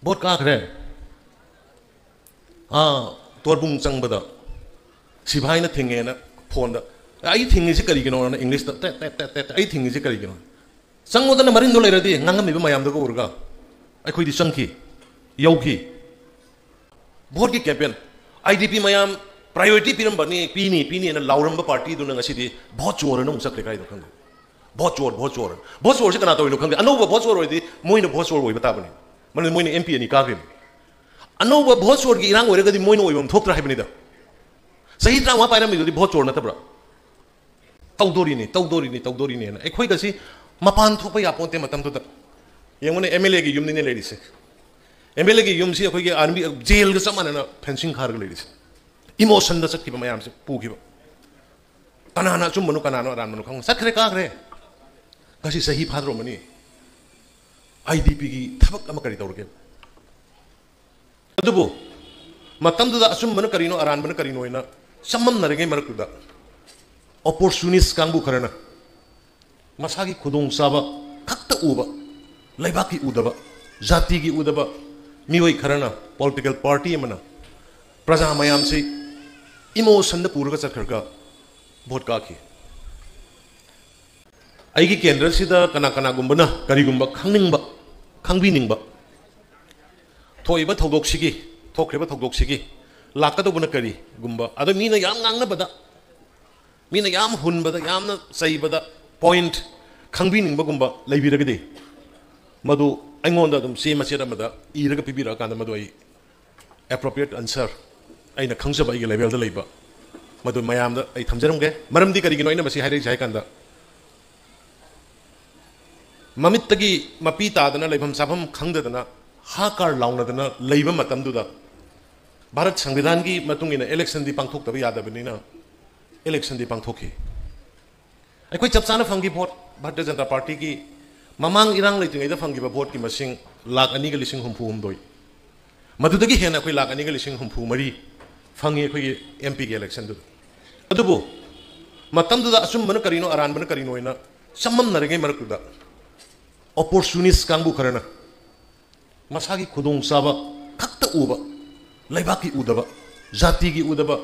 Vote काखरे तोरबुंग चंगबदा सिभाईना थिंगेना फोन आई थिंगिसे करिगिनो इंग्लिश आई थिंगिसे करिगिनो चंगोदना मरिंदो लेरदि ngangamibा mayamdaga urga अखोइदि चंखि यौखि भोट की कैंपेन आईडीपी mayam प्रायोरिटी पिरंबनी पीनी ना लाउरंबा पार्टी दुना ngasiदी भोट चोरन मुक सकले काइदो खंगो भोट चोर से कना तोइनो खंगे अनोबा भोट चोर होइदि मोइनो भोट चोर होइबा ताबनी मन मोइनो एमपी अनि काग्रिम अनोबा भोट चोर की इरांग ओइरगदि मोइनो ओइबम थोक्त्रा हाइबनिदा सही त्रामा पाइरमिदुदि भोट चोर नतब्रा तौदोरीनी ना अखोइ गसी मपान थोप यापोते मतमदुदा यंगने एमएलए की युमनिने लेडिसे एमएलए की युम से अखोइ आर्मी जेल ग समानना फेंसिंग खारग लेडिसे इमोशन द सकिबा मयाम से पुखिबा कनाना चुमनु कनानो अरानमनु खंग सकरे काग्रे गसी सही फाद्रो मनी आईडीपी की थबक अमा करि तौरगे अदुबो मतमदुदा असुमनु करिनो अरानमनु करिनो इना सम्मम नरगे मरकुदा ऑपर्चुनिस्ट कांगबु खरना मसागी खुदोंग साबा खक्त उबा लेबाक की उदबा जाति की उदबा मिवई खरना पॉलिटिकल पार्टी मना प्रजा मयाम से इमोशन द पूरगा चखरगा भोट काखि आइगी केंद्र सिदा कना गुंबना करिगुंबा खंगनिंबा खंगबिनिंबा थोइबा थौदोक्सिगी थोख्रेबा थौदोक्सिगी लाकदोबना करि गुंबा अद मीना याम ngangnabada मीना याम हुनबदा यामना सैबदा पॉइंट खंगबिनिंबगुंबा लैबिरगदि मधु अइंगोंदा दम सेम मसेदमदा इरगा पिबिरा कांदा मधु आई एप्रोप्रिएट आंसर अइना खंगजबा आइगे लेवलदा लैबा मधु मयामदा आई थमजरमगे मरमदि करिगिनो अइना मसी हाइरे जाय कांदा ममित्तगी मपी तादना लेभम साभम खंगदना हाकार लाउनदना लैबा मतमदुदा भारत संविधान की मतुंगिना इलेक्शन दि पांगथोक्तबा यादबनिना इलेक्शन दि पांगथोखि अखोइ चपचाना फंगी भोट भारतीय जनता पार्टी की ममांग इरांग लेतिङैदा फंगिबा भोट की मसिंग लाख 2,60,000 मधुदगी हेना अखोइ लाख 2,60,000 फंगी अखोइ एमपी की इलेक्शन दु अदुबो मतमदुदा असुमबन करिनो अरानबन करिनो इना सम्मम नरगे मरकुदा ऑपर्चुनिस्ट कांगबु खरना मसागी खुदोंग साबा खक्त उबा लेबाक की उदबा जाति की उदबा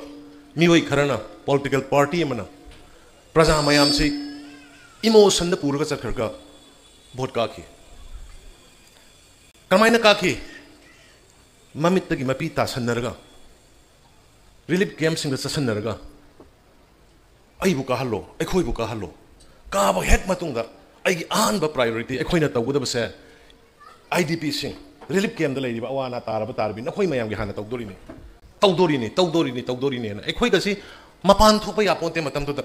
मिवई खरना पॉलिटिकल पार्टी मना प्रजा मयाम से इमोशन द पूरगा चखरगा भोट काखि कमाइना काखि ममित्तगी मपी तासन्नरगा रिलीफ कैंप सिंग चसन्नरगा अइबु काहल्लो अखोइबु काहल्लो काबा हेक मतुंगा अइगी आहानबा प्रायोरिटी अखोइना तौगदबसे आईडीपी सिंग रिलीफ कैंप द लैरिबा अवाना तारबा तारबि नखोइ मयामगी हाना तौदोरीनी ना अखोइ गसी मपान थोप यापोते मतमदुदा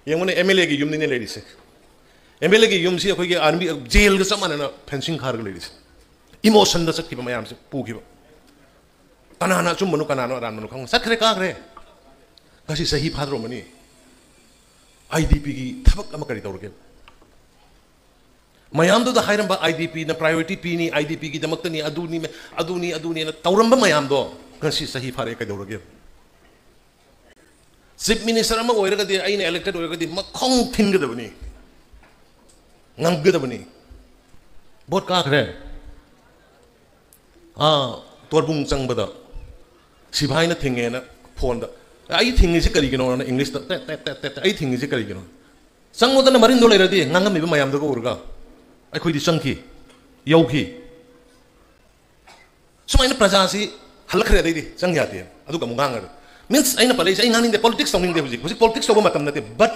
यंगने एमएलए की युमनिने लेडिसे एमएलए की युम से अखोइ आर्मी जेल ग समानना फेंसिंग खारग लेडिसे इमोशन द सकिबा मयाम से पुखिबा कनाना चुमनु कनानो अरानमनु खंग सकरे काग्रे गसी सही फाद्रो मनी आईडीपी की थबक अमा करि तौरगे मयामदो हाइरंबा आईडीपी ना प्रायोरिटी पीनी आईडीपी की दमक्तनी अदुनी ना तौरंबा मयामदो गसी सही फारे कदौरगे चीफ मिनिस्टर अमा ओइरगदि आइना इलेक्टेड ओइरगदि मखोंग थिनगदबनी nganggadabani भोट काखरे तोरबुंग चंगबदा सिभाईना थिंगेना फोन आई थिंगिसे करिगिनो इंग्लिश आई थिंगिसे करिगिनो चंगोदना मरिंदो लेरदि ngangamibा mayamdaga urga अखोइदि चंखि यौखि सुमाइना प्रजा से हलखरे दैदि चंग याते अदुगा मुगांगर मीन्स आइना पलेस आई nganing de politics tongning de हुजिक politics तोबा मतम नते बट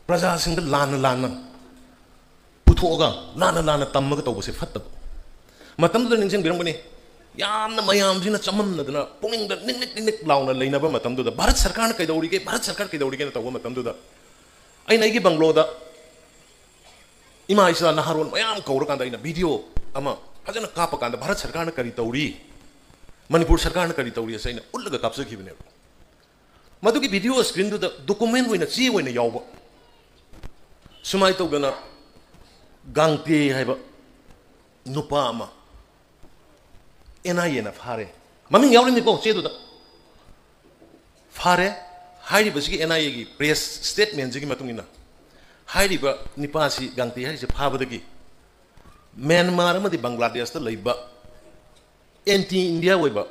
प्रजा सिंग लाना पुथोगा लाना तम्मगा तौबसे फत्तब मतमदुदा निंसिंग बिरंगबनी यामना मयामसिना चममनदना पुनिंगदा निक लाउना लेनबा मतमदुदा भारत सरकार कैदौरिगे न तौबा मतमदुदा आई नैगी बंगलोदा इमा इसा नहारोन मयाम कौरकांदा आइना वीडियो अमा फजना कापकांदा भारत सरकार करी तौरी मणिपुर सरकार करी तौरी सैना उल्लगा कापसखिबने मदुगी वीडियो स्क्रीन दुदा डॉक्यूमेंट होइना ची होइना यावबा सुमाइ तौदना गांगते हाइबा नुपा अमा एनआईए ना फारे ममिंग यावरिनिको चेदुदा फारे हाइरिबसिगी एनआईए की प्रेस स्टेटमेंट जिगी मतुंगिना हाइरिबा निपासी गांगते हाइसे फाबदगी म्यांमार अमदि बांग्लादेश ता लैबा एंटी इंडिया होइबा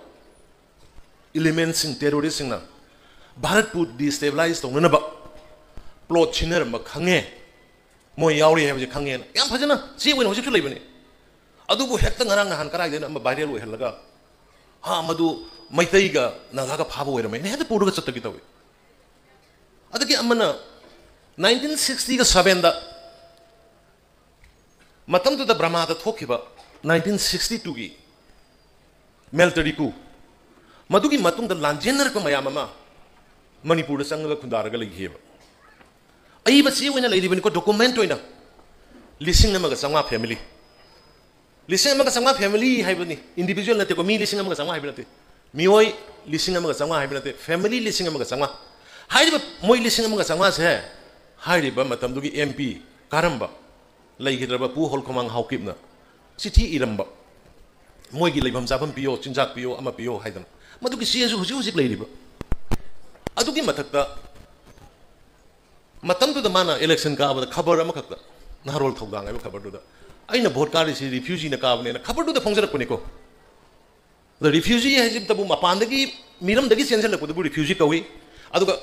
एलिमेंट्स सिंग टेररिस्ट सिंगना भारत पु डिस्टेबलाइज तौननबा प्लॉट छिनरम खंगे मोय यावरी है खंगे याम फजना सी ओइन होजिक लेबने अदुबु हेक्ता ngara ngahan कराइदेना भाइरल ओइहलगा हा मदु मैतैगा नागागा फाबो ओइरमे ने हेद पुरुगा चत्तगी तवे अदगी अमना 1960 का 7 दा मतम तो द ब्रह्मा दा थोखिबा 1962 की मिलिटरी कू मदुगी मतुंग द लांजेनर को मयाम अमा मणिपुर दा संगगा खुंदारगा लैहिबा अई बसी ओइना लैरिबनि को डॉक्यूमेंट ओइना लिसिंग अमगा संगा फैमिली लिसिंग अमगा संगा फैमिली हाइबनि इंडिविजुअल नते को मी लिसिंग अमगा संगा हाइबनते मिओय लिसिंग अमगा संगा हाइबनते फैमिली लिसिंग अमगा संगा हाइरिबा मोय लिसिंग अमगा संगा से हाइरिबा मतमदुगी एमपी कारंबा लैगिद्रबा पु होलखोमांग हाउकिबना चिठी इरंबा मोयगी लेबम जाफम पियो चिंजाक पियो अमा पियो हाइदन मदुगी सीएसु हुजि हुजि लैरिबा अदुगी मथक्ता मतम तो माना इलेक्शन का खबर अमखक्ता नहरोल थौदांग आइबा खबर दुदा अइना भोट कारिसि रिफ्यूजी न काबने खबर दुदा फोंजरकपनिको द रिफ्यूजी हाइजिब तबु मपानदगी मिरमदगी सेंजलकपदबु रिफ्यूजी कवी अदुगा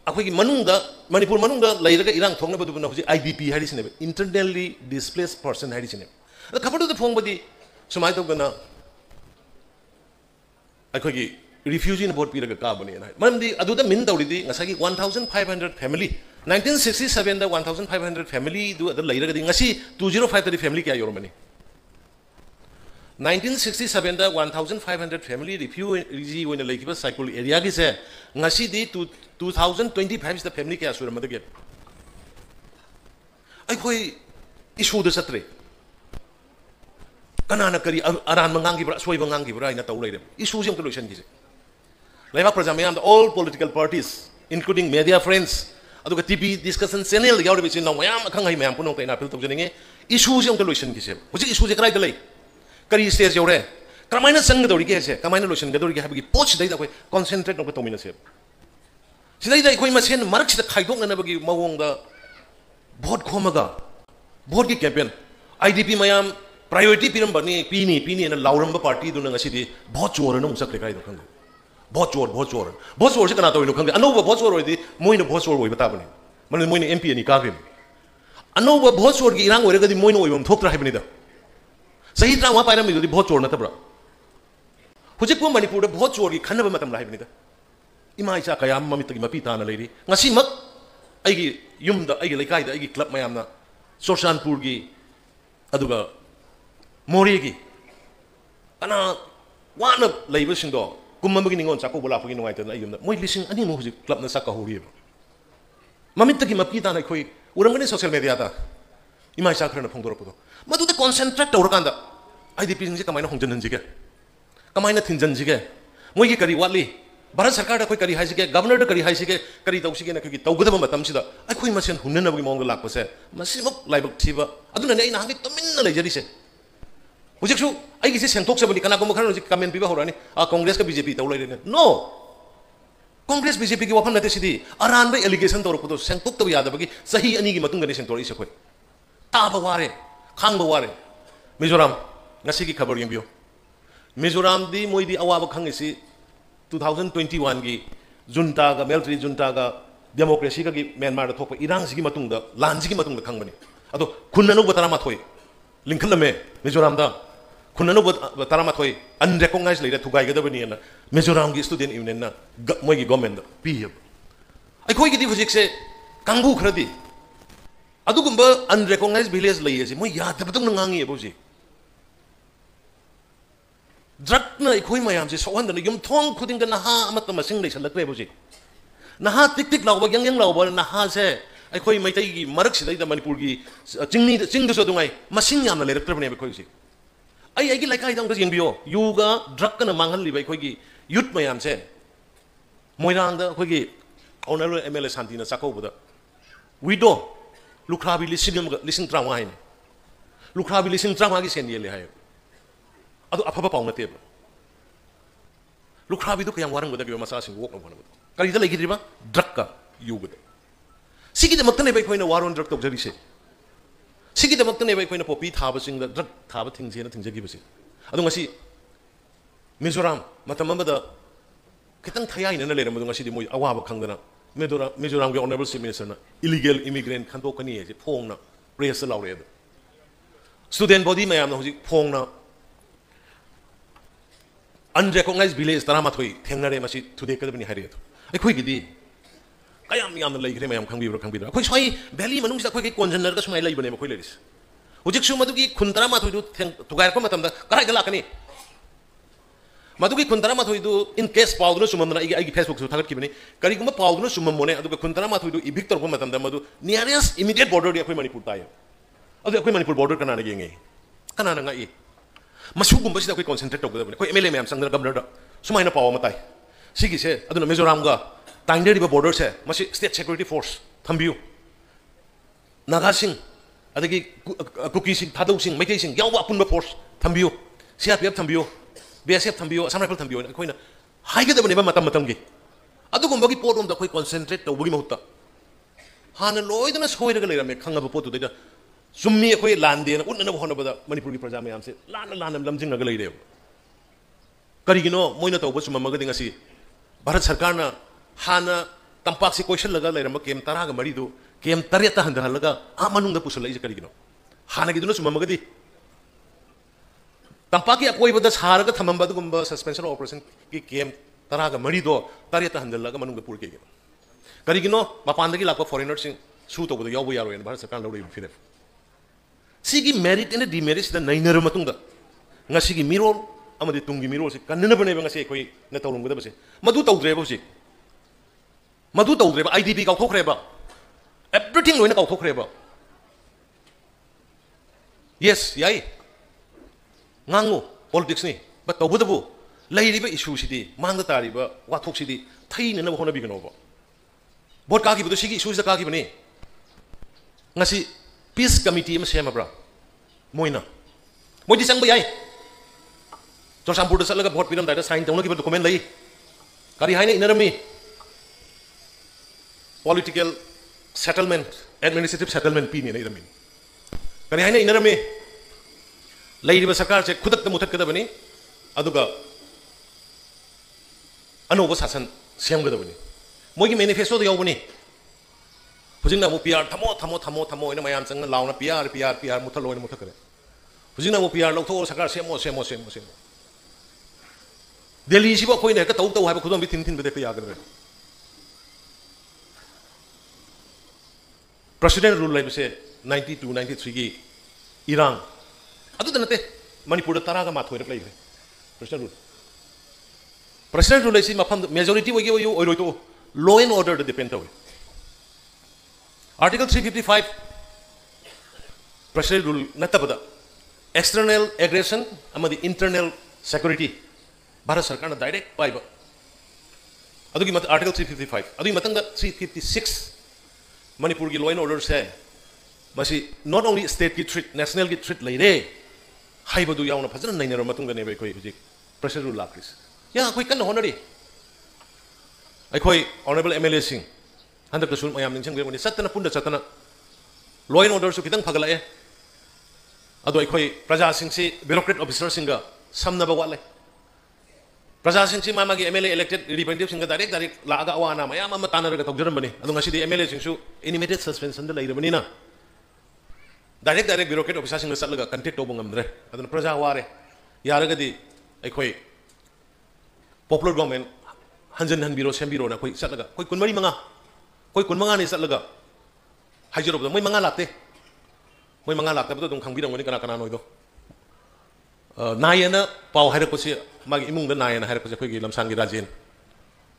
अखोगी मनुंगदा मणिपुर मनुंगदा लैरगा इरांग थोंगनबदुबना हुजि आईडीपी हारिसिने इंटरनली डिस्प्लेस्ड पर्सन हारिसिने खबर दुदा फोंबदी सुमाय तौगना अखोगी रिफ्यूजी न भोट पीरगा काबने मरमदी अदुदा मिन तौरिदी ngसागी 1500 फैमिली 1967 दा 1500 फैमिली दु अद लैरगदी ngasi 205 दा फैमिली क्या योरमनी 1967 दा 1500 फैमिली रिफ्यूजी ओइना लैखिबा साइकल एरिया की से ngasi di 2025 दा फैमिली क्या सुरमदगे अखोई इशू द सत्रे कनाना करी अरान मंगांगी ब्रा सोय मंगांगी ब्रा इना तौ लैरे इशू जे लोशन गिसे लैबा प्रजा मयाम all political parties including media friends अदुगा टीवी डिस्कशन चैनल यावरे बिसिन मयाम खंग हाई मयाम पुनो तैना अपील तौजनिंगे इशू जे लोशन गिसे हुजि इशू जे कराइ द लै करी स्टेज यौरे कमाइना संग दौरी के से कमाइना लोशन गदौरी के हाबगी पोच दै दा कोइ कंसंट्रेट नोक तौमिना से सिदै दा कोइ मसेन मार्क सिदा खाइदोंनबगी मवोंगा भोट खोमगा भोट की कैंपेन आईडीपी मयाम प्रायोरिटी पिरंबनी पीनी ना लाउरंबा पार्टी दुना ngasiदी भोट चोर न मुसक लेकाइ दो खंग भोट चोर से कना तौइनो खंग अनौबा भोट चोर ओइदी मोइनो भोट चोर ओइ बताबनी मन मोइनो एमपी अनि कागे अनौबा भोट चोर की इरांग ओइरगदी मोइनो ओइबम थोक्त्रा हाइबनिदा सही त्रावा पाइरम इदुदी भोट चोर नतब्रा हुजिकु मणिपुर भोट चोर की खनबा मतम लाइबनिदा इमा इसा कयाम ममितगी मपी ताना लेरी ngasi mak aigi yumda aigi lekai da aigi club mayamna Sorsanpur gi aduga Mori gi ana wana leiba singdo kummambagi ningon chako bola phagi nungai tana yumda moi lising ani mo huji club na saka hori mamittagi mapi ta na khoi uramgani social media ta ima isa khrana phongdor podo madu de concentrate tawra kanda idp sing je kamaina hongjan hanjige kamaina thinjan jige moi gi kari watli Bharat सरकार अखोई करी हाइसिगे governor करी हाइसिगे करी तौसिगे न कगी तौगदब मतमसिदा अखोई मसेन हुन्ननबगी मौंग लाखपसे मसिमक लाइबक थिबा अदुना नै नाहगि तमिन्ना लैजरिसे हुजिकसु आइगि से सेंथोक्सबनि कनागुम खरन हुजिक कमेन्ट पिबा हौरानि कांग्रेस का बीजेपी तौ लैरेने नो कांग्रेस बीजेपी की वफम नते सिदी अरान बे एलिगेशन तौरपदो सेंथोक्तब यादबगी सही अनिगी मतुंगनि सेंथोरिसे खoi ताबा वारे खांगबा वारे मिजोराम ngasi की खबर यंबियो मिजोराम दी मोइदी अवाब खंगिसी 2021 की जुंटा का मिलिट्री जुंटा का डेमोक्रेसी का म्यांमार थोप इरांग की मतुंग दा लान की मतुंग खंगबनी अदो खुन्ननु बतरा माथोय लिंखलमे मिजोराम दा खुन्ननु बतरा माथोय अनरिकॉग्नाइज लेदा थुगाई गदबनी ना मिजोराम की स्टूडेंट यूनियन ना मोय की गवर्नमेंट पीब अखोय की हुजिक से कांगबु खरदी अदुगुंबा अनरिकॉग्नाइज विलेज लैयेसे मोय यादबतुंग नंगांगी एबोजी ड्रगना अखोई मयाम से सोहन युम थोंग खुदिंग नहा अमत मसिंग लेसलक्रे बुजी नहा टिक टिक लाउबा यंग लाउबा नहा से अखोई मैतै की मरक सिदै मणिपुर की चिंग दसो दुंगाई मसिंग यामना लेरक्त्रबने अखोई से आई की लाइकाई दंग यंबियो युगा ड्रग कना मांगहल लिबा अखोई की यूथ मयाम से मोइरांग दा अखोई की ऑनरेबल एमएलए शांतिना चाकौबदा विडो लुखराबी लिसिंग ट्रामा हाइने लुखराबी लिसिंग ट्रामा की सेनियले हाय अदो अफबा पाउन तेब लुखराबी दो कयम वारंग बदगी मसा सिंग वोक न करी द लेगिरिबा ड्रग का युगद सिगी द मक्तने बे खोइना वारोन ड्रग तक जरिसे सिगी द मक्तने बे खोइना पोपी थाब सिंग द ड्रग थाब थिंगसे न थिंजगी बसे अदो ngasi मिजोराम मतम अमदा खितंग थयाइनना लेरम ngasi मोई अवाब खंगदना मिजोराम के ऑनरेबल चीफ मिनिस्टर ना इलीगल इमिग्रेंट खंदोकनी है फोंगना press Laure student body ma'am हूँ फोंगना अनरेकॉग्नाइज विलेज तरामाथोई थेंगनरे मसी थुदेकदबनी हाइरे अखोइगिदी कयाम यामना लेग्रे मैम खंगबिब्रा अखोइ स्वाई वैली मनुंगसिदा अखोइ कोनजनरगा सुमाइ लैबने मखोइ लेरिस हुजिकसु मदुगी खुन तरामाथोइदु तुगाइरको मतमदा कराइदा लाकनी मदुगी खुन तरामाथोइदु इन केस पाउदुना सुममना आइगी फेसबुक सु थागतकिबनी करिगुम पाउदुना सुममोने अदुगा खुन तरामाथोइदु इभिक तरको मतमदा मदु नियरेस्ट इमीडिएट बॉर्डर दि अखोइ मणिपुर तायो अदु अखोइ मणिपुर बॉर्डर कनाना गेंगे कनाना ngai मसुगुम्बसिदा अखोइ कॉन्सेंट्रेट तौगदबने अखोइ एमएलए मैम संगना गवर्नर सुमाइना पाव मताई सिगिसे अदुना मिजोरामगा ताइंगदेरिबा बॉर्डर से मसी स्टेट सिक्योरिटी फोर्स थंबियु नागासिंग अदगी कुकीसिंग थादौसिंग मैथैसिंग यावबा अपुनबा फोर्स थंबियु सीआरपीएफ थंबियु बीएसएफ थंबियु असम राइफल थंबियु अखोइना हाइगदबनेबा मतम मतमगी अदुगुम्बगी पोटोमदा अखोइ कॉन्सेंट्रेट तौबगी महुत्ता हाना लोइदना सोइरगा लेरमे खंगबा पोतुदैदा सुम्मी अखोइ लांदेना उन्ननबा होनबदा मणिपुरगी प्रजा मयामसे लाना लाना लमजिंगगा लेरेब करिगिनो मोइना तौबा सुममगदि ngasi भारत सरकारना हाना तंपाक से क्वेश्चन लगा लेरम केम तराग मरीदु केम तरेता हंदहलगा आ मनुंग पुसलै करिगिनो हाना गिदुनो सुममगदि तंपाक की अकोइबदा सारगा थमंबदगुंबा सस्पेंशन ऑपरेशन की केम तराग मरीदो तरेता हंदहलगा मनुंग पुरकेगिनो करिगिनो मपानदगी लापा फॉरेनर सिंग सु तोबदा यावबो यारोयन भारत सरकार लौरै फिरे सिगी मेरिट एंड डिमेरिट द नैनर मतुंगा ngasiगी मिरोल अमदि तुंगी मिरोल से कन्ननबनेबा ngasi अखोइ न तौरंगदबसे मदु तौद्रेबो से मधु तौद्रेबा आईडीपी काउथोखरेबा एवरीथिंग लोइना काउथोखरेबा यस याई ngangu politics ni but tawbudabu lairiba issue sidi mangda tariba wathok sidi thaina na hona biganoba vote ka gi budu sigi issues da ka gi bani ngasi peace committee ma sema bra moina moi di sangba yai Josampur da salaga vote piram da sign tawna ki document lai kari haina inarami political settlement, administrative settlement पीने नहीं ramen कहीं है ना inner में लाइरी सरकार से खुद तक मुथत कदबनी अदुगा अनोब शासन सेमगदबनी मोगी मैनिफेस्टो यावबनी हुजिंगना मु पीआर थमो थमो थमो थमो इन मयाम संग लाउना पीआर पीआर पीआर मुथल लोइन मुथत करे हुजिंगना मु पीआर लौथो सरकार सेमो सेमो सेमो सेमो दिल्ली सिबो कोइने का तौ तौ हाबो खुदम बि थिन थिन बदे यागदबे प्रेसिडेंट रूल लाइब से 92 93 की इरांग अदुदा नते मणिपुर तरागा माथोइ रक लाइबे प्रेसिडेंट रूल लाइसी मफम मेजॉरिटी वगे वयो ओइरोय तो लॉ एंड ऑर्डर डिपेंड तवे आर्टिकल 355 प्रेसिडेंट रूल नतबदा एक्सटर्नल एग्रेशन अमदि इंटरनल सिक्योरिटी भारत सरकार ना डायरेक्ट पाइबा अदुगी मत आर्टिकल 355 अदुगी मतंग 356 मणिपुर की लॉ एंड ऑर्डर से मसी नॉट ओनली स्टेट की थ्रेट नेशनल की थ्रेट लेरे हाइबदु यावना फजन नैनर मतुंगने बे कोइ हुजिक प्रेशर रूल लाक्रिस या कोइ कन होनरी अखोइ ऑनरेबल एमएलए सिंह हंदक सुन मयाम निंचंग बेमनि सतना पुंड सतना लॉ एंड ऑर्डर सु कितंग फगलाए अदो अखोइ प्रजा सिंह से ब्यूरोक्रेट ऑफिसर सिंगा समनबा वाले प्रजा सिंह से मामागी एमएलए इलेक्टेड रिप्रेजेंटेटिव सिंगा डायरेक्ट लागा अवाना मयाम अमा तानरगा तौजरमबनि अदो ngasi एमएलए सिंह सु इनिमेटेड सस्पेंशन द लैरबनिना डायरेक्ट ब्यूरोक्रेट ऑफिसर सिंह चलगा कंटेक्ट तौब ngamdre aduna प्रजा वारे यारगदी अखोइ पॉपुलर गवर्नमेंट हंजन हनबिरो सेमबिरो ना कोइ चलगा कोइ कुनमरी मंगा कोइ कुनमंगा नि चलगा हाइजरोबदा मोइ मंगा लाते मोइ मंगा लातबदो दुम खंबिरंगनि कना कना नोइदो नायना पाव हाइरकोसे मागी इमुंग नायना हाइरकोसे खोइगी लमसांगी राजेन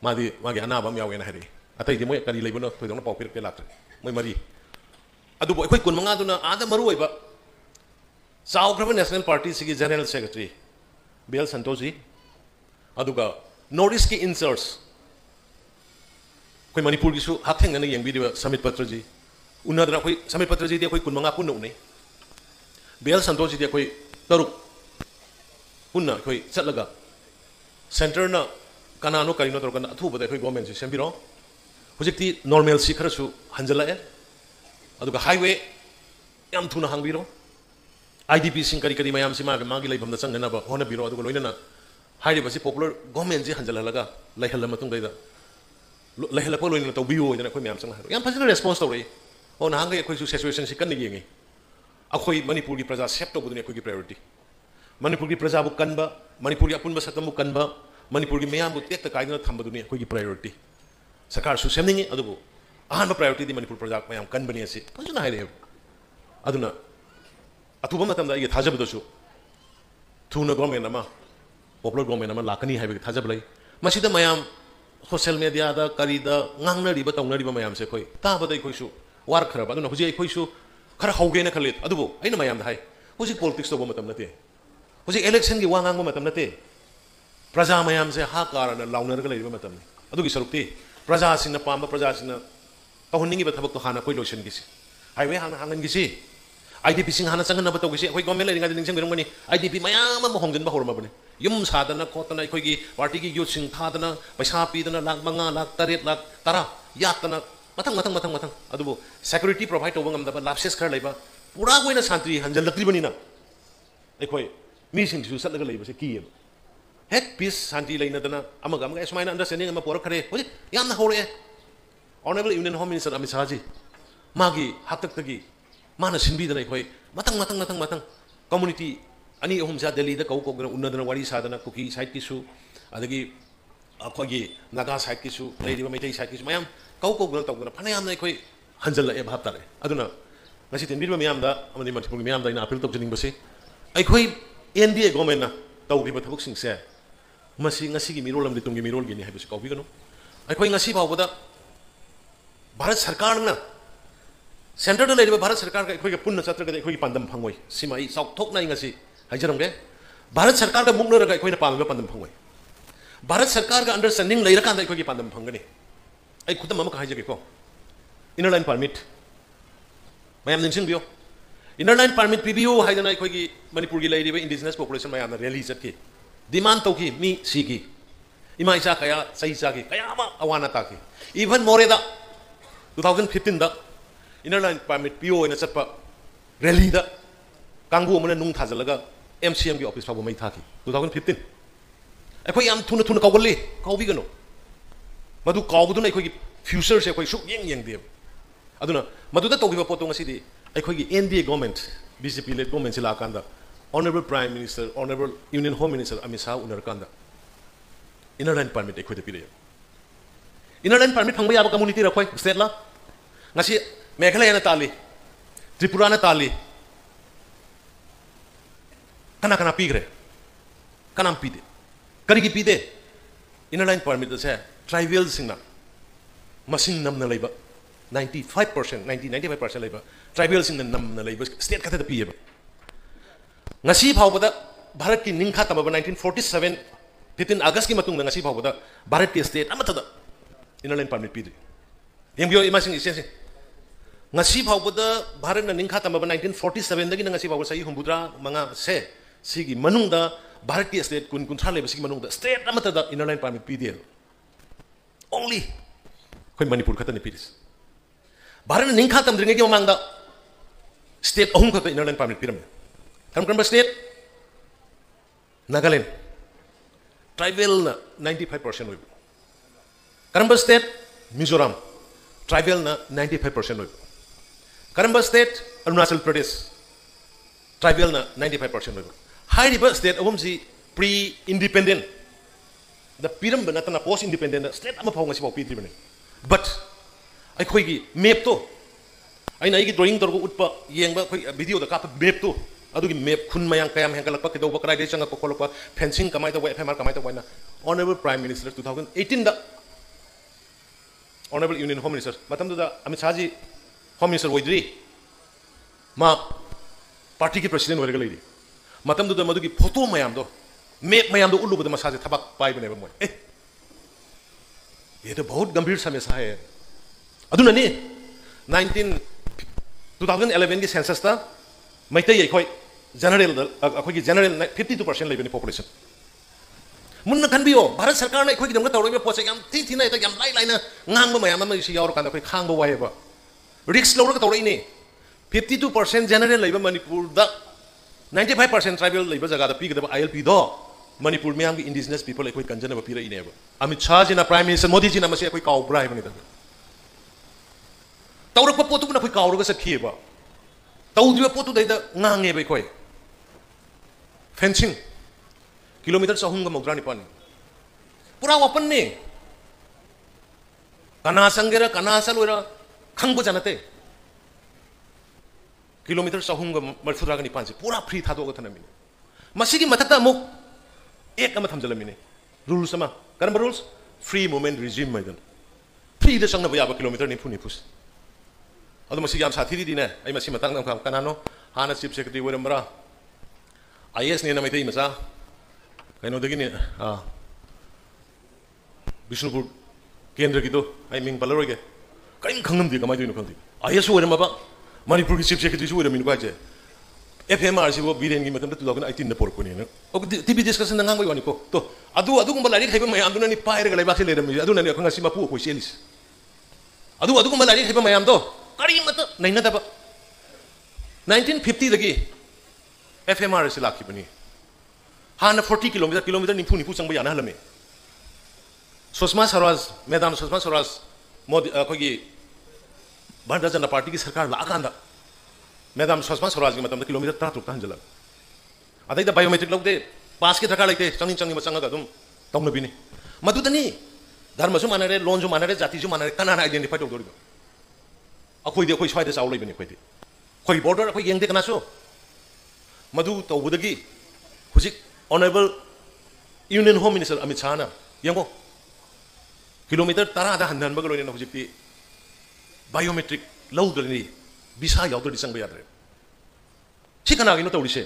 मागी अनाबम यावेना हाइरि अतैदि मोइ करी लेबनो थोइदोंना पाव पिरके लात्रे मोइ मरी अदुबो अखोइ कुनमंगा दुना आदा मरु ओइबा चाउग्रब नेशनल पार्टी सिगी जनरल सेक्रेटरी बेल संतोष जी अदुगा नॉर्थ ईस्ट की इंसर्ट्स कोई मणिपुर की हाथेंगना येंबिदिबा समित पत्र जी उन्नदना कोई समित पत्र जी दे कोई कुनमंगा पुन उनै बेल संतोष जी दे कोई तरुक पुन्ना कोई चलगा सेंटर ना कनानो करिनो तोरकना अथुबदा कोई गवर्नमेंट से सेंबिरो हुजिकती नॉर्मल सी खरसु हंजलाए अदुगा हाईवे याम थुना हांबिरो आईडीपी सिंह करी करी मयाम सिमा मागी लेबम द चंगना बा होना बिरो अदुगा लोइना हाइरिबसि पॉपुलर गवर्नमेंट जी हंजलहलगा लैहल मतुंगैदा लैहलप लोइन तौबियो होइदना अखोय म्याम संग याम फजन रेस्पॉन्स तौरई ओ नांगे अखोय सिचुएशन सि कन येंगे अखोय मणिपुर की प्रजा सेव तौबदुनि अखोय की प्रायोरिटी मणिपुर की प्रजा बु कनबा मणिपुर की अपुनबा सतम बु कनबा मणिपुर की मयाम बु तेक्ता कायदना थंबदुनि अखोय की प्रायोरिटी सरकार सु सेमनिंगे अदुबु अहानबा प्रायोरिटी दि मणिपुर प्रजा मयाम कनबनि असि फजन हाइरे अदुना अथुबा मतमदा ये थाजबदसु थुना गवर्नमेंट अमा पॉपुलर गवर्नमेंट अमा लाकनी हाइबे थाजब लै मसिदा मयाम सोशल मीडिया दा करीदा ngangnariba tawnariba mayam se khoi tabada khoisu war kharaba aduna huji khoisu khara haugeena khalit adubo aina mayam hai huji politics toba matam nate huji election gi wangang matam nate praja mayam se ha karana launar ga leiba matam adugi sarukti praja sina pamba praja sina tahunningi ba thabak to hana koi lotion gi si highway hana hangan gi si IDP sing hana changan ba to gi si khoi government leiringa ding sing berongani IDP mayam ma hongden ba horma bane yum sadana khotana khoi gi party gi youth sing thadana paisa pidana lakh manga lakh taret lakh tara yatana matang adubo security provide to bangam da lapses khar leiba pura goina santri hanjal lakri bani na ekhoi mi sing su sat laga leiba se ki het peace santri leina dana amaga esmaina understanding ama por khare hoji yamna hore honorable union home minister Amit Shah ji magi hatak tagi mana sinbi dana ekhoi matang community ani ahum ja Delhi da kau gana unadana wari sadana kuki side ki su adagi akhoi naga side ki su leiba maitai side ki su mayam kau gana tawgana phanayam na ekhoi hanjal e bhap tare aduna ngasi tinbi mayam da amani manipur mayam da ina appeal tawjning basi ekhoi NDA government na tawriba thabuk sing se masi ngasi gi mirol amdi tumgi mirol gi ni haibasi kau bi gano ekhoi ngasi bawda Bharat Sarkar na Center da leiba Bharat Sarkar ka ekhoi ga punna chatra ga ekhoi gi pandam phangoi simai sauk thok na ngasi hajaram ge Bharat Sarkar ka mukna ra ekhoi na pamba pandam phangoi Bharat Sarkar ka understanding leira kan da ekhoi gi pandam phangani ai khudam ama ka haje ko inner line permit mayam ningsing bio inner line permit PBO haidana ekhoi gi Manipur gi leiriba indigenous population mayam na rally chat ki demand to ki mi si ki ima isa kaya sai sa ki kaya ama awana ta ki even more da 2015 da inner line permit PO ina chatpa rally da kangbu amana nung thajalaga MCM gi office phabu mai tha ki 2015 ekhoi yam thuna kawgali kawbi gano madu kawbu na ekhoi gi future se ekhoi suk yeng de aduna madu da togiba potong asi di ekhoi gi NDA government BJP led government sila kanda honorable prime minister honorable union home minister Amit Shah unar kanda inner line permit ekhoi de pire inner line permit phangba yaba community ra khoi state la ngasi Meghalaya na tali Tripura na tali kana pigre kanam pide kari ki pide inner line permit se tribal singna masing nam na leiba 95% 95% leiba tribal singna nam na leiba state kata da piye ngasi phawbada Bharat ki ningkha tamaba 1947 15 August ki matung ngasi phawbada Bharat ki state amatada inner line permit pide yembio imasing isense ngasi phawbada Bharat na ningkha tamaba 1947 dagi ngasi phawbada sai humbudra manga se sigi manungda Bharat ki state kun thar leba sigi manungda state amatada inner line permit pide only koi Manipur khata ni pidis Bharat na ningkha tam dringe ki mamangda state ahum khata inner line permit piram kam state Nagaland tribal na 95% loibu karamba state Mizoram tribal na 95% loibu karamba state Arunachal Pradesh tribal na 95% loibu high river state ahum si pre independent the piram banatana post independent state ama phawng si pi tribane but ai khoi gi map to ai na gi drawing tor ko utpa yengba khoi video da ka map to adugi map khun mayang kayam hengalakpa ke do bakrai de changa ko kolokpa fencing kamai to FMR kamai to na honorable prime minister 2018 da honorable union home minister matam da Amit Shah ji home minister woidri ma party ki president hoirega leidi matam da madugi photo mayam do map mayam do ulu da masa je thabak pai bane ba moi ye to bahut gambhir samesya hai aduna ni 2011 ki census ta maitai ekhoi general akhoi ki general 52% leibani population munna khanbio Bharat Sarkar na ekhoi ki damga tawroi poche yam thi na eta yam lai na ngangba mayam ma si yaur kan ekhoi khangba wai ba risk lawra ka tawroi ni 52% general leiba Manipur da 95% tribal leiba jaga da pi ga ILP do Manipur में indigenous people अखोई कंजनब पीरईनेब अमित शाह जी prime minister Modi जी मसे अखोई काउब्रा है तौरप पोतुन अखोई काउरग चखीब तौद्रीब पोतुद ngangeब अखोई fencing kilometre 494 पूरा open ने कना संगेरा कना चलोरा खंगब जानते किलोमीटर 494 से पूरा फ्री थादोग थनमीने मसीगी मथक्ता अमुक एक अमा थमजलमीने रूल्स अमा करम रूल्स फ्री मूवमेंट रिजिम मैदन फ्री द संगनब याबा किलोमीटर 94 अदो मसीगी याम साथी दिने आई मसी मतंग नम कनानो हाना चीफ सेक्रेटरी वरमरा आईएएस ने नमैते मसा कनो दगिने विष्णुपुर केंद्र की तो आई मिंग पलरोगे कहीं खंगम दी कमाई दोइनो खंदी आईएएस वरमबा मणिपुर की चीफ सेक्रेटरी वरमिन को FMR से वो बीरेन की मतलब 2018 न पोरकोनी न अब टीवी डिस्कशन नंगांग वानी को तो अदुगुम लाइक हैब मयाम दुना नि पाइरग लाइबासे लेरमी अदुना नि खंगा सिमा पु को सेलिस अदुगुम लाइक हैब मयाम दो करी मत नैना दब 1950 दगी FMR से लाखिबनी हाना 40 किलोमीटर निफु चंग याना हलमे सुषमा स्वराज मैडम सुषमा स्वराज मोदी अखोगी भारतीय जनता पार्टी की सरकार लाकांदा मैडम सुषमा स्वराज की मतलब किलोमीटर 30 हंजल अद बायोमेट्रिक लौदे पास की दरकार लेते चंगी चंगा तौनबीनी मधुदनी धर्म मानरे लोन मानरे जाति मानरे कनाना आइडेंटिफाई तौदोरी अखोइदे अखोइ स्वाइदे चाउ लेबनी अखोइदे अखोइ बॉर्डर अखोइ येंदे कनासो मधु तौबदगी हुजिक honourable union home minister Amit Shah ना यंगो किलोमीटर 10 हनहनबग लोइना हुजिकती बायोमेट्रिक लौदरनी वीसा यादरी चंग यादरे कनागिनो तौरीसे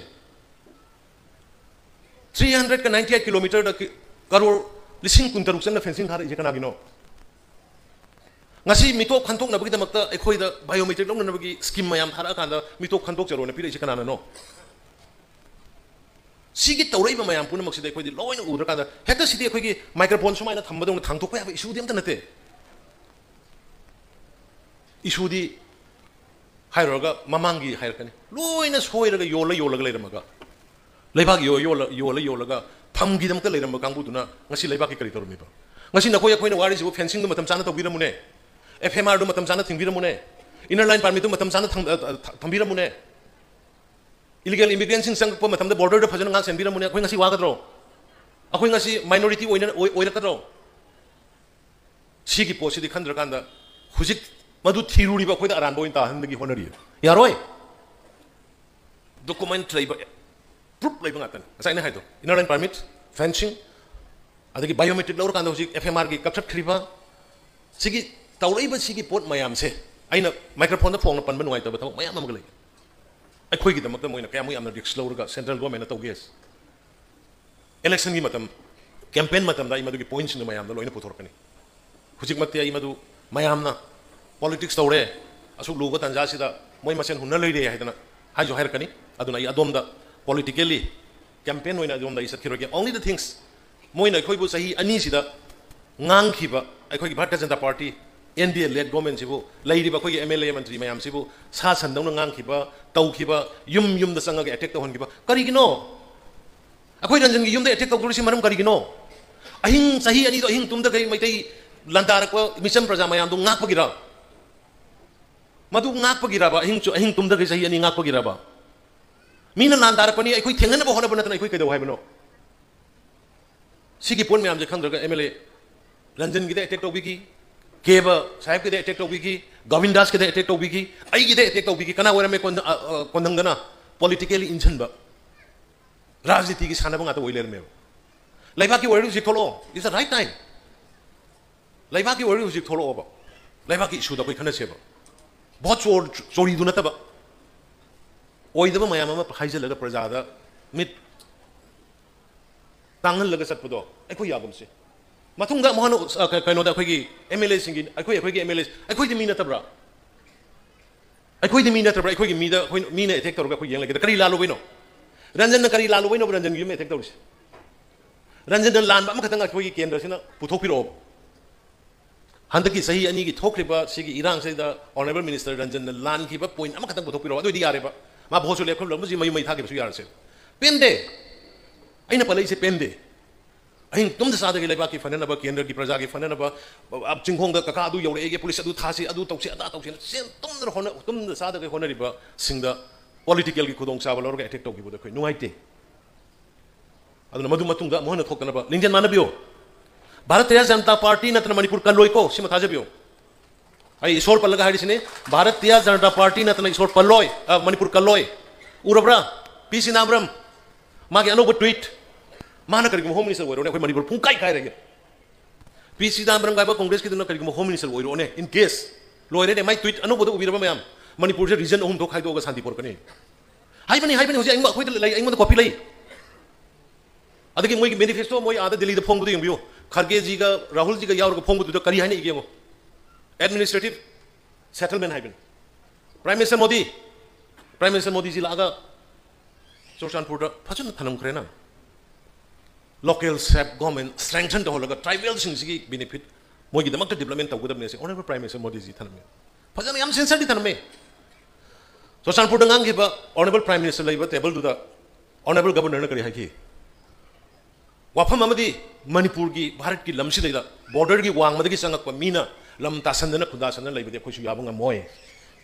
398 किलोमीटर करोड़ लिसिंग कुंतरुक चंग फेंसिंग थार इसे कनागिनो ngasi mitok khantok na bagi damakta ekhoi da biometric long na bagi scheme mayam thara kanda mitok khantok charo na pire ise kanana no sigi taurai ba mayam puna maksida ekhoi di loina udra kanda hekta sidi ekhoi gi microphone sumai na thambadong thangtok pa ya issue di amta nate issue di hairoga mamangi hairkani loina soiraga yola leiramaga leibag yola thamgi damakta leiramaga kangbu duna ngasi leibag ki kari tormi ba ngasi na khoi ekhoi na wari sibu fencing du matam chana tawbiramune FMR do matam chana thingbiramune inner line permit do matam chana thambiramunne illegal immigrants sing sang po matam da border da phajana ngang senbiramune akhoi ngasi wagadro akhoi ngasi minority oirakadro sigi posi di khandra kanda hujik madu thiruri ba khoi da aran boin ta handagi honari yaroi document labor proof labor ngatan asai na haido inner line permit fencing adagi biometric lawr kanda hujik FMR gi kapsat khriba sigi तौरब सिगी पोट मयाम से अना microphone phone पनब नुआईतब थब मयाम अमग लई अखोइगिदमक्ता मोइना कयाम यामना रिस्क लौरगा सेंट्रल गवर्नमेंट तौगेस इलेक्शन की मतम कैंपेन मतम दा इमदुगी पॉइंट्स न मयाम दा लोइना पुथोरकनी हुजिकमक्ते इमदु मयामना पॉलिटिक्स तौरे असुक लुग तंजासिदा मोइ मसेन हुन्न लैरे हाइदना हाइजो हाइरकनी अदुना इ अदोमदा पॉलिटिकली कैंपेन होइना अदोमदा इसखिरोगे ओनली द थिंग्स मोइना अखोइबु सही अनि सिदा ngang अखोइगी Bharatiya Janata Party NDA led government sibu lairiba khoi MLA mantri mayam sibu sa sandong ngang khiba taukiba yum da sanga attack to hongiba karigino akhoi ranjan gi yum da attack to gurisi maram karigino ahing sahi ani do ahing tumda kai maitai lantar ko mission praja mayam do ngak pagira madu ngak pagira ba ahing tumda kai sahi ani ngak pagira ba mina lantar pani akhoi thengana ba hona bana tan akhoi kai do haibano sigi pon mayam je khandra MLA ranjan gi da attack to bigi केबा साहेब के attack तौबीगी Govindas के attack तौबीगी आई के attack तौबीगी कना ओरमे कोंदंगना politically इंजनबा राजनीति की सानबा ngata ओइलेरमे Laiba की word जिक थोलो इज द राइट टाइम लाइबा की वर्ड जिक थोलो ओबा लाइबा की इशू दा कोई खना सेबा बहुत चोरी दु नतबा ओइदबा मयाम मा हाइजलगा प्रजादा मिट तांगल लगा सतपदो अखो यागमसे मतुंगा मोहन कइनोदा अखोगी MLA सिंगी अखोगी MLA अखोगी मी नतब्रा अखोगी मी नतब्रा अखोगी मी दा मी ने अटैक तौरगा अखोगी यंग करी लालो बैनो रंजन करी लालो बैनो रंजन गी में अटैक तौरिस रंजन लान बा मखतंग अखोगी केंद्र सिना पुथोपिरो हंदकी सही अनि की थोखरिबा सिगी इरांग सेदा ऑनरेबल मिनिस्टर रंजन लान की बा पॉइंट अमखतंग पुथोपिरो अदोदी यारेबा मा भोसो लेखम लमजी मई थागे सु यारसे पेंदे अना पलई से पेंदे अहिंग तुम साद के लेबा की फननब केंद्र की प्रजा की फननब अब चिंखोंग कका अदु यौरे पुलिस अदु थासी अदु तौसी अदा तौसी सेन तुम साद के होनरिबा सिंग पॉलिटिकल की खुदों चाब लौर एटेक तौकीबुद अखोय नुंगाइते अदुना मधु मतुंग मोहन थोकनब लिंजन मानबियो भारतीय जनता पार्टी नत्र मणिपुर कलोइको सिम थाजबियो आई ईश्वर पल्लगा हारिसिने भारतीय जनता पार्टी नत्र ईश्वर पल्लोय मणिपुर कलोय उरब्रा पीसी नामरम मागे अनोब ट्वीट माना करिगम होम मिनिस्टर ओइरोने अखोय मणिपुर पुंकाई खाय रगे पीसी नामरम गायबा कांग्रेस की दुना करिगम होम मिनिस्टर ओइरोने इन केस लोइरेने माय ट्वीट अनोब दो उबिरबा मयाम मणिपुर से रीजन अहम दो खाइदोगा शांतिपुर कने हाइबनी होजे अइंग अखोय लई अइंग कॉपी लई अदगी मोई मैनिफेस्टो मोई आदा दिल्ली द फोंगबुदो यंबियो खरगे जी का राहुल जी का यावर को फोंगबुदो करी हाइने इगेमो एडमिनिस्ट्रेटिव सेटलमेंट हाइबन प्राइम मिनिस्टर मोदी जी लागा चोरचानपुर फजन थनम खरेना लोकल सेल्फ गवर्नमेंट स्ट्रेंथन होलगा ट्राइबल सिंगी बेनिफिट मोगी दमक डेवलपमेंट तौगदबने से honourable prime minister Modi ji थनमे फजन याम सेंसरली थनमे चोरचानपुर गांगीबा ऑनरेबल प्राइम मिनिस्टर लेबा टेबल दुदा ऑनरेबल गवर्नर न करी हाइकी वाफम मणिपुर की भारत की लमसी बॉर्डर की वांग चंगप मीना लम तासन खुदासन लेबदे अखोइसु याब ngमोय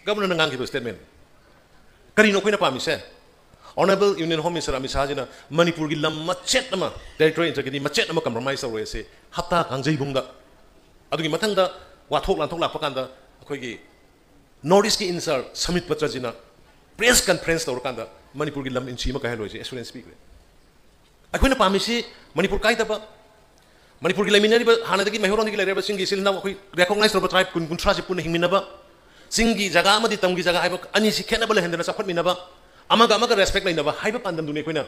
गवर्नर गांगी स्टेटमेंट करी नो पामीसे honourable union home minister Amit Shah ji Manipur की लम मचेट टेरिटोरी इंटरगी मचेट कंप्रोमाइज तौरेसे हप्ता कांजईबुंग मथंग वाथोक लाथोक लाप कांदा अखोइगी नॉर्थ ईस्ट की इंसर समित पत्र जी प्रेस कॉन्फ्रेंस तौरकांदा मणिपुर की लम इंची कहलोइसे एश्योरेंस पीग्रे अखोइना पामीसी मणिपुर काइदबा मणिपुर की लेमिनरिबा हानादगी मेहरोंदगी लेरेबा सिंगी सिलना अखोइ रेकॉग्नाइज तौरबा ट्राइब कुन कुंथ्रा से पुन हिंगमिनबा सिंगी जगह अमदि तमगी जगह हाइबा अनि सि खेनबा लेहंदना सफटमिनबा अमगा रेस्पेक्ट लेनबा हाइबा पांदम दुने अखोइना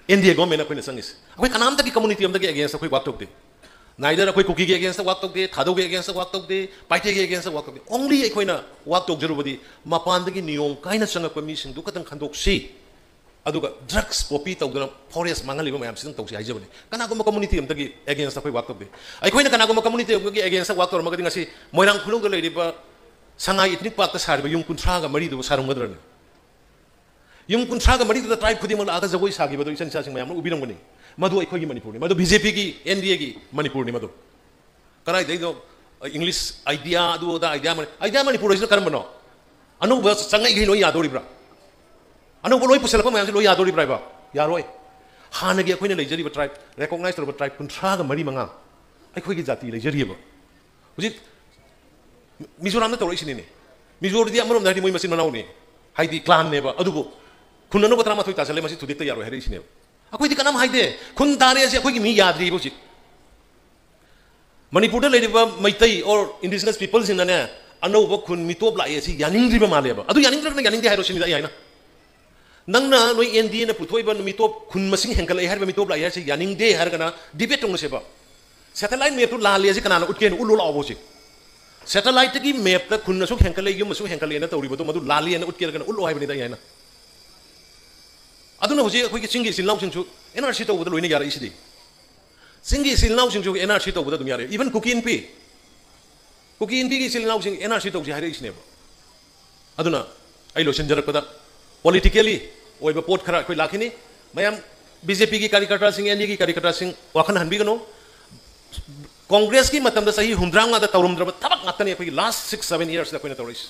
एनडीए गवर्नमेंट अखोइना संगिस अखोइ कनामदगी कम्युनिटी अमदगी अगेंस्ट अखोइ वाक तौदे नाइदर अखोइ कुकी के अगेंस्ट वाक तौदे थादोगे अगेंस्ट वाक तौदे पाइटे के अगेंस्ट वाक तौदे ओनली अखोइना वाक तौजरुबदी मपानदगी नियम काइना संगकपा मिसिंदु कतंग खंदोक्सी अदुगा ड्रग्स पॉपी तौदना फॉरेस्ट मांगलिबा मयाम सिदं तौसी हाइजबनी कनागुम कम्युनिटी अमदगी अगेंस्ट अखोइ वाक तौदे अखोइना कनागुम कम्युनिटी अमदगी अगेंस्ट वाक तौरमगदी ngasi मोइरांग खुलुंग लेरिबा संगाई इथनिक पार्क सारिबा युम कुंथ्रागा मरी दु सारुंगदरने युम कुंथ्रागा मरी दु ट्राइब खुदिमल आगा जगोई सागिबदो इसन सासिंग मयाम उबिरंगनी मधु अखोइगी मणिपुरनी मधु बीजेपी की एनडीए की मणिपुरनी मधु कनाई दैदो इंग्लिश आइडिया अदु दा आइडिया मणिपुर इस करमनो अनुभव संगाई गे लोई यादोरिब्रा अनुभव लोई पुसलप मयाम लोई यादोरिब्राइबा यारोय हानगे अखोइना लेजरिबा ट्राइब रेकॉग्नाइज तौरबा ट्राइब कुंथ्रागा मरी मंगा अखोइगी जाति लेजरिबा हुजि मिजोराम तौरने मिजोरदी अमरोम मोई मसिन मनाउने हाइदी क्लान नेबा अदुबो खुननो बतरा माथोय तासले मसि थुदिक्ता यारो हेरिसिने अखोइदी कनाम हाइदे खुन तारे से अखोइगी मी याद्री बुजि मणिपुर लेरिबा मैतै और इंडिजिनस पीपल सिनने अनौब खुन मितोब लाए सि यानिंग्रिबा मालेबा अदु यानिंग्रना यानिंग्दे हाइरो सिनि याइना नंगना नोय एनडीए ने पुथोइबा मितोब खुन मसिंग हेंकल हाइबा मितोब लाए सि यानिंग्दे हारगना डिबेट तंगसेबा सेटेलाइट मेप टु लाले सि कनाना उटकेन उलु लावोसि सेटेलाइट की मेप तक खुन सुख हेंकले युम सुख हेंकले ना तौरिबदो मधु लाली ना उटकेरगना उल्लो हाइबनिदा याइना अदुना हुजे अखोइगी सिंगी सिलनाउ सिंसु एनआरसी तौबदा लोइना यारा इसिदि सिंगी सिलनाउ सिंसु एनआरसी तौबदा दुम यारे इवन कुकी एनपी की सिलनाउ सिंग एनआरसी तौसि हाइरे इसिनेबो अदुना आई लोसन जरकदा पॉलिटिकली ओइबा पोट खरा अखोइ लाखिनी मयाम बीजेपी की कार्यकर्ता सिंग एनडीए की कार्यकर्ता सिंग वाखन हनबिगनो कांग्रेस की मतलब सही हुमद्रांग तौरमद्रब थबक ngakतने अखोइ लास्ट 6-7 years दा कोइना तौरिस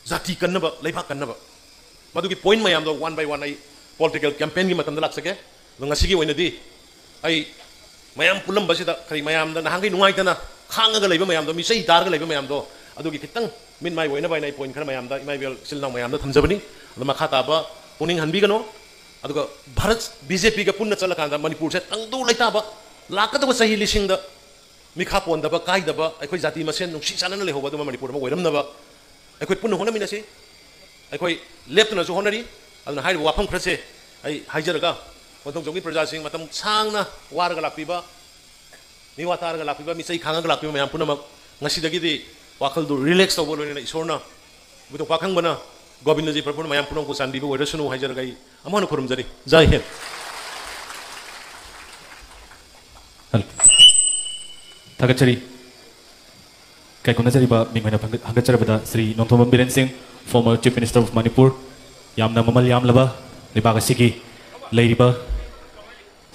जाति कन्नब लेफा कन्नब मधुकी पॉइंट मयाम दो one by one I political campaign की मतलब लाक्सके ngasiगी ओइनदी आई मयाम पुलम बसिदा खरि मयाम दा नहांगै नुंगाइतना खांगगा लेबा मयाम दो मिसै दारगा लेबा मयाम दो अदुगी खितंग मिन माइ ओइना बाइनाइ पॉइंट खरा मयाम दा इमाइबेल सिलनाउ मयाम दा थमजबनी अदु मखा ताबा पुनिंग हनबिगनो अदुगा भारत बीजेपी का पुन्ना चलकांदा मणिपुर से तंगदु लैताबा लाकदब सही लिसिंग दा मिखा पोंदबा काइदबा अखोइ जाति मसेन नुक्सी सानना लेहोबा दु मणिपुर मा ओइरमनबा अखोइ पुन्ना होनमिनासि अखोइ लेप्तनासु होनरी अदुना हाइ वाफम खरसे आई हाइजरगा वथों जोगी प्रजा सिंग मतम सांगना वारगा लापिबा निवा तारगा लापिबा मिसै खांगा लापिबा मयाम पुनमक ngasidagiदी वाखल दु रिलैक्स तौबो लोइना इसोरना बुतो पाखंबना गोविंद जी प्रभु मयाम पुनम को सानबिबो ओइरसनु हाइजरगाई अमन खुरुमजरी जय Hind Thagachari kai kunajariba mingmena hangacharabada Sri Nongthomam Biren Singh, former Chief Minister of Manipur, yamna mamal yamlaba libaga sigi leiriba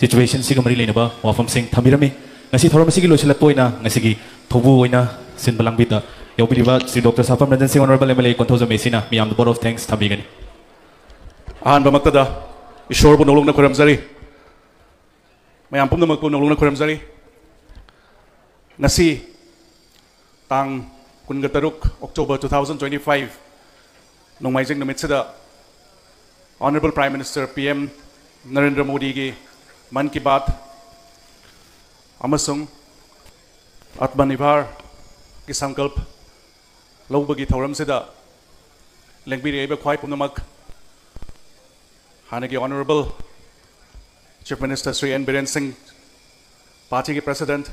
situation siga mari leinaba wafam sing thamirami ngasi thoram sigi losilakpoina ngasi gi thobu oina sin balangbita yobiriba Sri Dr. Safam Ranjan Singh Honorable MLA Konthoja Mesina miyam board of thanks thamigani ahan bamaktada ishor bu nolong na khuramjari mayam pumnamak bu nolong na khuramjari ngasi tang kungataruk October 2025 nongmaijing numitsida Honorable Prime Minister PM Narendra Modi ki Man Ki Baat amasung Atmanirbhar ki sankalp laubagi thoram sida lengbiri aiba khwai pumnamak hanagi Honorable Chief Minister Sri N. Biren Singh, Party ki President,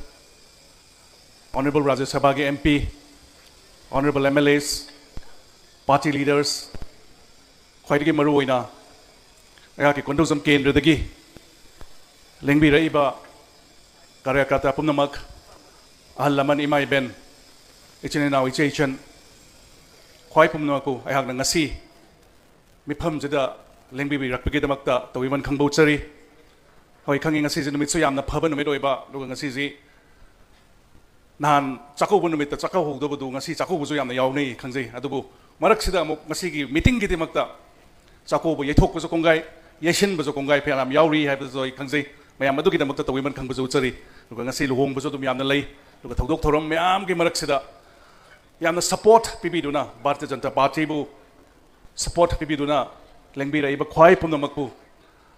Honorable Rajya Sabha ki MP, Honorable MLAs, Party leaders, khwaidagi maru oina ayaki Konthoja kendradagi lengbira iba karyakata pumnamak ahal laman imay ben ichininaw ichichan khwai pumnamaku ayhak na ngasi mifam jada lengbibi rakpagi damakta tawiman khangbauchari hoi khangi ngasi ji numit su yamna phaba numit oiba luga ngasi ji nan chakau bu numit chakau hogdo bu ngasi chakau bu ju yamna yawnei khangjai adubu marak sida amuk ngasi gi meeting gi damakta chakau bu yethok bu ju kongai yeshin bu ju kongai phelam yawri hai bu ju khangjai mayam adu gi damakta tawiman khang bu ju chari luga ngasi luhong bu ju dum yamna lei luga thodok thoram mayam gi marak sida yamna support pibiduna Bharatiya Janata Party bu support pibiduna lengbira iba khwai pumnamakpu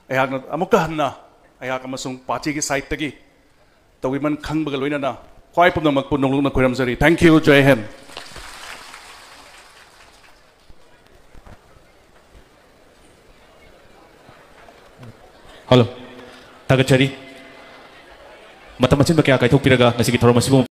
ayakna amuka hanna ayak amasung party ki side tagi tawiman khangbaga loinana khwai pumnamakpu nonglungna khoiramjari. Thank you. Jai Hind. Hello tagachari matamachin ba kaya kaithok piraga ngasi gi thoram asibu